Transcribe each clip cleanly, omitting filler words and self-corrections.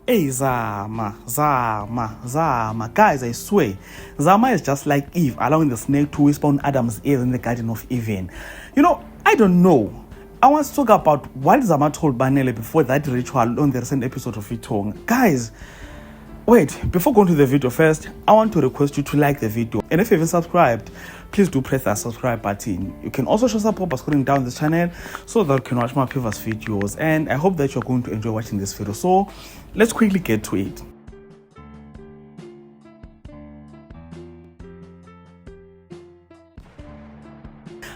Hey, Zama. Guys, I swear, Zama is just like Eve, allowing the snake to whisper on Adam's ear in the Garden of Eden. I don't know. I want to talk about what Zama told Banele before that ritual on the recent episode of Itong. Guys, wait, before going to the video first, I want to request you to like the video. And if you haven't subscribed, please do press that subscribe button. You can also show support by scrolling down this channel so that you can watch my previous videos. And I hope that you're going to enjoy watching this video. So let's quickly get to it.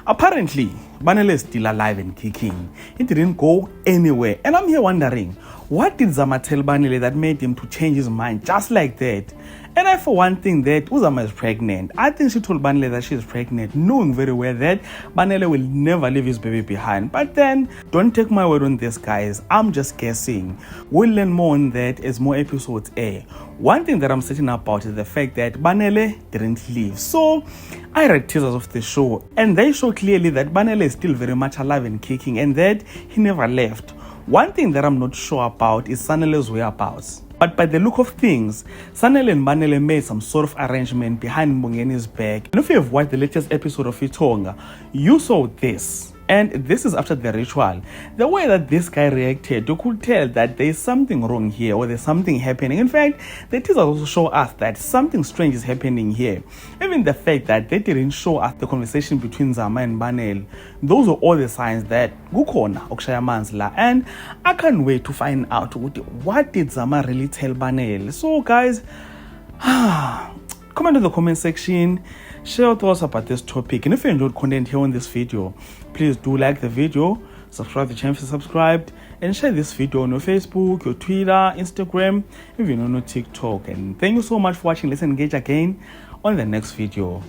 Apparently, Banele is still alive and kicking. He didn't go anywhere. And I'm here wondering, what did Zama tell Banele that made him to change his mind just like that? And I, for one thing, that Uzama is pregnant. I think she told Banele that she is pregnant, knowing very well that Banele will never leave his baby behind. But then, don't take my word on this, guys. I'm just guessing. We'll learn more on that as more episodes air. One thing that I'm certain about is the fact that Banele didn't leave. So, I read teasers of the show, and they show clearly that Banele is still very much alive and kicking, and that he never left. One thing that I'm not sure about is Sanele's whereabouts. But by the look of things, Sanele and Banele made some sort of arrangement behind Mbongani's back. And if you have watched the latest episode of Itonga, you saw this. And this is after the ritual. The way that this guy reacted, you could tell that there's something wrong here or there's something happening. In fact, the teasers also show us that something strange is happening here. Even the fact that they didn't show us the conversation between Zama and Banele, those are all the signs that kukhona okushaya amanzi la. And I can't wait to find out what did Zama really tell Banele. So guys, comment in the comment section, share your thoughts about this topic, and if you enjoyed content here on this video, please do like the video, subscribe to the channel if you're subscribed, and share this video on your Facebook, your Twitter, Instagram, even on your TikTok. And thank you so much for watching. Let's engage again on the next video.